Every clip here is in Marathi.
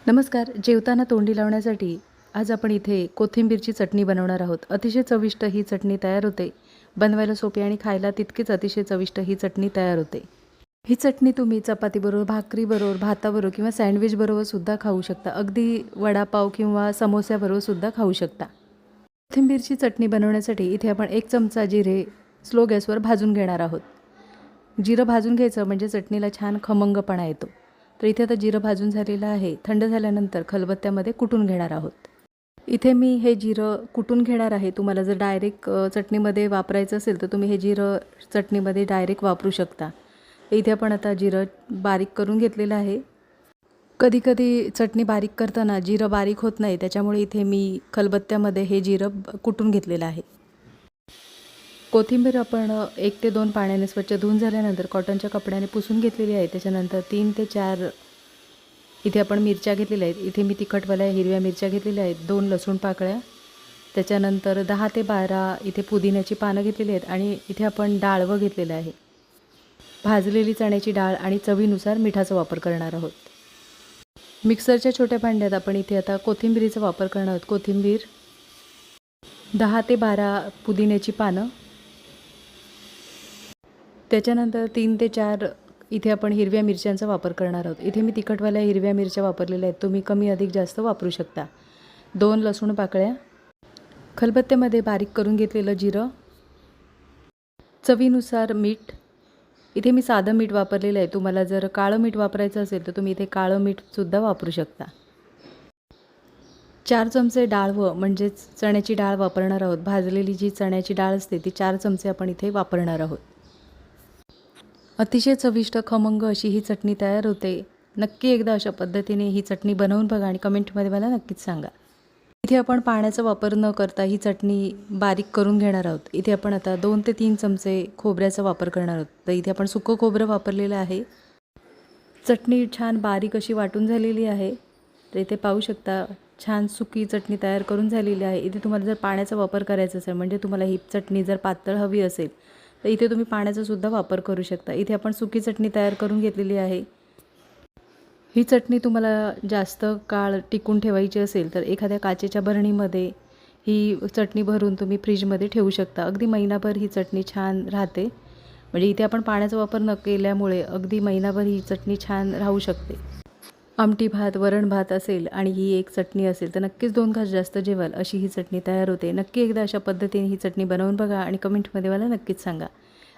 नमस्कार. जेवताना तोंडी लावण्यासाठी आज आपण इथे कोथिंबीरची चटणी बनवणार आहोत. अतिशय चविष्ट ही चटणी तयार होते. बनवायला सोपी आणि खायला तितकीच अतिशय चविष्ट ही चटणी तयार होते. ही चटणी तुम्ही चपातीबरोबर, भाकरीबरोबर, भाताबरोबर किंवा सँडविचबरोबर सुद्धा खाऊ शकता. अगदी वडापाव किंवा समोस्याबरोबर सुद्धा खाऊ शकता. कोथिंबीरची चटणी बनवण्यासाठी इथे आपण 1 चमचा जिरे स्लो गॅसवर भाजून घेणार आहोत. जिरं भाजून घ्यायचं म्हणजे चटणीला छान खमंगपणा येतो. तर इथे आता जिरं भाजून झालेलं आहे. थंड झाल्यानंतर खलबत्त्यामध्ये कुटून घेणार आहोत. इथे मी हे जिरं कुटून घेणार आहे. तुम्हाला जर डायरेक्ट चटणीमध्ये वापरायचं असेल तर तुम्ही हे जिरं चटणीमध्ये डायरेक्ट वापरू शकता. इथे आपण आता जिरं बारीक करून घेतलेलं आहे. कधी-कधी चटणी बारीक करताना जिरं बारीक होत नाही, त्याच्यामुळे इथे मी खलबत्त्यामध्ये हे जिरं कुटून घेतलेलं आहे. कोथिंबीर आपण 1 ते 2 पाण्याने स्वच्छ धुवून झाल्यानंतर कॉटनच्या कपड्याने पुसून घेतलेली आहे. त्याच्यानंतर 3 ते 4 इथे आपण मिरच्या घेतलेल्या आहेत. इथे मी तिखटवाल्या हिरव्या मिरच्या घेतलेल्या आहेत. 2 लसूण पाकळ्या, त्याच्यानंतर 10 ते 12 इथे पुदिन्याची पानं घेतलेली आहेत आणि इथे आपण डाळवं घेतलेलं आहे. भाजलेली चण्याची डाळ आणि चवीनुसार मिठाचा वापर करणार आहोत. मिक्सरच्या छोट्या भांड्यात आपण इथे आता कोथिंबीरीचा वापर करणार आहोत. कोथिंबीर, 10 ते 12 पुदिन्याची पानं, त्याच्यानंतर 3 ते 4 इथे आपण हिरव्या मिरच्यांचा वापर करणार आहोत. इथे मी तिखटवाल्या हिरव्या मिरच्या वापरलेल्या आहेत. तुम्ही कमी अधिक जास्त वापरू शकता. 2 लसूण पाकळ्या, खलबत्त्यामध्ये बारीक करून घेतलेलं जिरं, चवीनुसार मीठ. इथे मी साधं मीठ वापरलेलं आहे. तुम्हाला जर काळं मीठ वापरायचं असेल तर तुम्ही इथे काळं मीठसुद्धा वापरू शकता. 4 चमचे डाळवं म्हणजेच चण्याची डाळ वापरणार आहोत. भाजलेली जी चण्याची डाळ असते ती 4 चमचे आपण इथे वापरणार आहोत. अतिशय चविष्ट खमंग अशी ही चटणी तयार होते. नक्की एकदा अशा पद्धतीने ही चटणी बनवून बघा आणि कमेंटमध्ये मला नक्कीच सांगा. इथे आपण पाण्याचा वापर न करता ही चटणी बारीक करून घेणार आहोत. इथे आपण आता 2 ते 3 चमचे खोबऱ्याचा वापर करणार आहोत. तर इथे आपण सुकं खोबरं वापरलेलं आहे. चटणी छान बारीक अशी वाटून झालेली आहे. तर इथे पाहू शकता छान सुकी चटणी तयार करून झालेली आहे. इथे तुम्हाला जर पाण्याचा वापर करायचा असेल म्हणजे तुम्हाला ही चटणी जर पातळ हवी असेल तर इथे तुम्ही पाण्याचा सुद्धा वापर करू शकता. इथे आपण सुकी चटणी तयार करून घेतलेली आहे. ही चटणी तुम्हाला जास्त काळ टिकून ठेवायची असेल तर एखाद्या काचेच्या बरणीमध्ये ही चटणी भरून तुम्ही फ्रीजमध्ये ठेवू शकता. अगदी महिनाभर ही चटणी छान राहते. म्हणजे इथे आपण पाण्याचा वापर न केल्यामुळे अगदी महिनाभर ही चटणी छान राहू शकते. आमटी भात, वरण भात असेल आणि ही एक चटणी असेल तर नक्कीच 2 घास जास्त जेवाल अशी ही चटणी तयार होते. नक्की एकदा अशा पद्धतीने ही चटणी बनवून बघा आणि कमेंटमध्ये मला नक्कीच सांगा.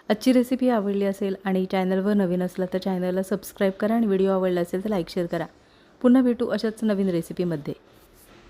आजची रेसिपी आवडली असेल आणि चॅनलवर नवीन असला तर चॅनलला सबस्क्राईब करा आणि व्हिडिओ आवडला असेल तर लाईक शेअर करा. पुन्हा भेटू अशाच नवीन रेसिपीमध्ये.